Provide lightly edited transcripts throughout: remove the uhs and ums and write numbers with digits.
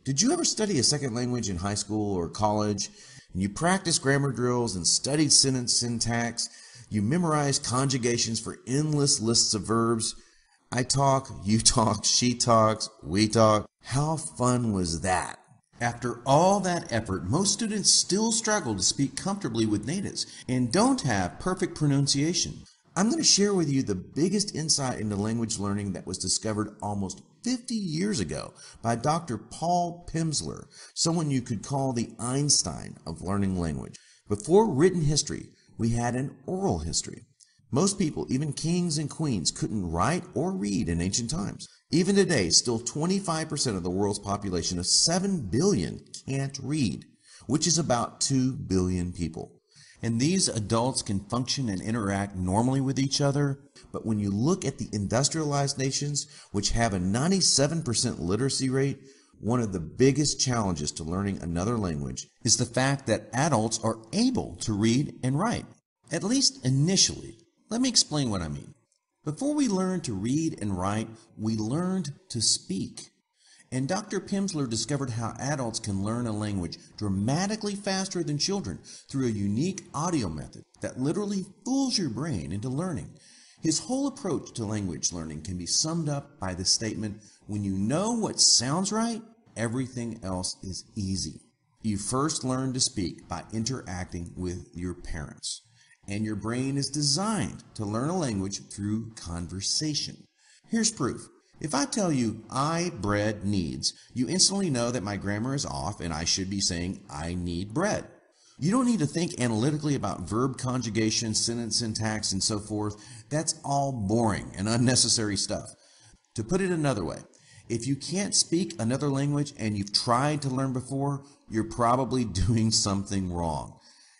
Did you ever study a second language in high school or college? And you practiced grammar drills and studied sentence syntax. You memorized conjugations for endless lists of verbs. I talk, you talk, she talks, we talk. How fun was that? After all that effort, most students still struggle to speak comfortably with natives and don't have perfect pronunciation. I'm going to share with you the biggest insight into language learning that was discovered almost 50 years ago by Dr. Paul Pimsleur, someone you could call the Einstein of learning language. Before written history, we had an oral history. Most people, even kings and queens, couldn't write or read in ancient times. Even today, still 25% of the world's population of 7 billion can't read, which is about 2 billion people. And these adults can function and interact normally with each other, but when you look at the industrialized nations, which have a 97% literacy rate, one of the biggest challenges to learning another language is the fact that adults are able to read and write, at least initially. Let me explain what I mean. Before we learned to read and write, we learned to speak. And Dr. Pimsleur discovered how adults can learn a language dramatically faster than children through a unique audio method that literally fools your brain into learning. His whole approach to language learning can be summed up by the statement, when you know what sounds right, everything else is easy. You first learn to speak by interacting with your parents. And your brain is designed to learn a language through conversation. Here's proof. If I tell you, I bread needs, you instantly know that my grammar is off and I should be saying, I need bread. You don't need to think analytically about verb conjugation, sentence syntax, and so forth. That's all boring and unnecessary stuff. To put it another way, if you can't speak another language and you've tried to learn before, you're probably doing something wrong.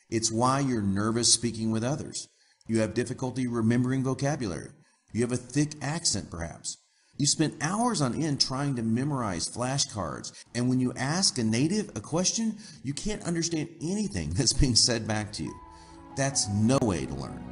It's why you're nervous speaking with others. You have difficulty remembering vocabulary. You have a thick accent, perhaps. You spent hours on end trying to memorize flashcards, and when you ask a native a question, you can't understand anything that's being said back to you. That's no way to learn.